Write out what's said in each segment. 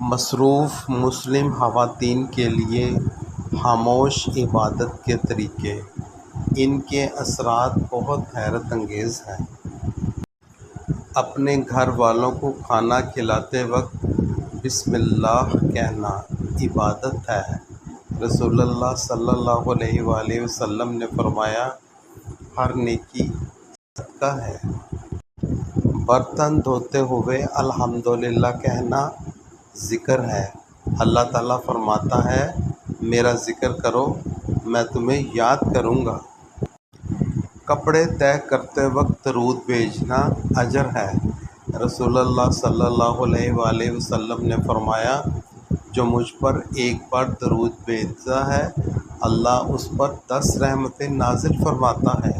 مصروف مسلم خواتین کے لیے خاموش عبادت کے طریقے۔ ان کے اثرات بہت حیرت انگیز ہیں۔ اپنے گھر والوں کو کھانا کھلاتے وقت بسم اللہ کہنا عبادت ہے۔ رسول اللہ صلی اللہ علیہ وآلہ وسلم نے فرمایا، ہر نیکی صدقہ ہے۔ برتن دھوتے ہوئے الحمدللہ کہنا ذکر ہے۔ اللہ تعالیٰ فرماتا ہے، میرا ذکر کرو میں تمہیں یاد کروں گا۔ کپڑے طے کرتے وقت درود بھیجنا اجر ہے۔ رسول اللہ صلی اللہ علیہ وآلہ وسلم نے فرمایا، جو مجھ پر ایک بار درود بھیجتا ہے اللہ اس پر 10 رحمتیں نازل فرماتا ہے۔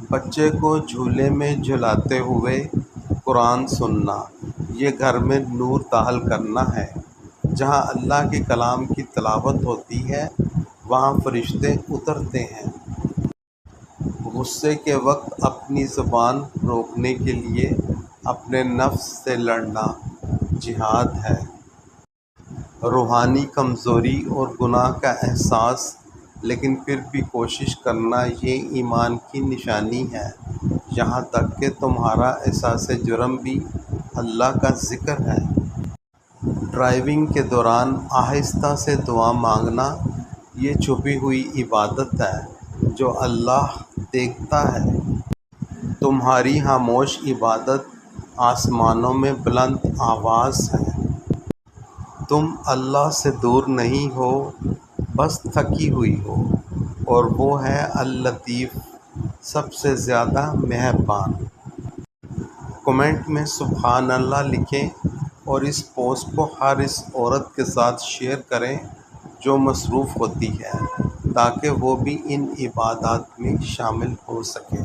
بچے کو جھولے میں جھلاتے ہوئے قرآن سننا، یہ گھر میں نور داخل کرنا ہے۔ جہاں اللہ کے کلام کی تلاوت ہوتی ہے وہاں فرشتے اترتے ہیں۔ غصے کے وقت اپنی زبان روکنے کے لیے اپنے نفس سے لڑنا جہاد ہے۔ روحانی کمزوری اور گناہ کا احساس لیکن پھر بھی کوشش کرنا یہ ایمان کی نشانی ہے۔ یہاں تک کہ تمہارا احساس جرم بھی اللہ کا ذکر ہے۔ ڈرائیونگ کے دوران آہستہ سے دعا مانگنا یہ چھپی ہوئی عبادت ہے جو اللہ دیکھتا ہے۔ تمہاری خاموش عبادت آسمانوں میں بلند آواز ہے۔ تم اللہ سے دور نہیں ہو، بس تھکی ہوئی ہو، اور وہ ہے اللطیف، سب سے زیادہ مہربان۔ کمنٹ میں سبحان اللہ لکھیں اور اس پوسٹ کو ہر اس عورت کے ساتھ شیئر کریں جو مصروف ہوتی ہے، تاکہ وہ بھی ان عبادات میں شامل ہو سکے۔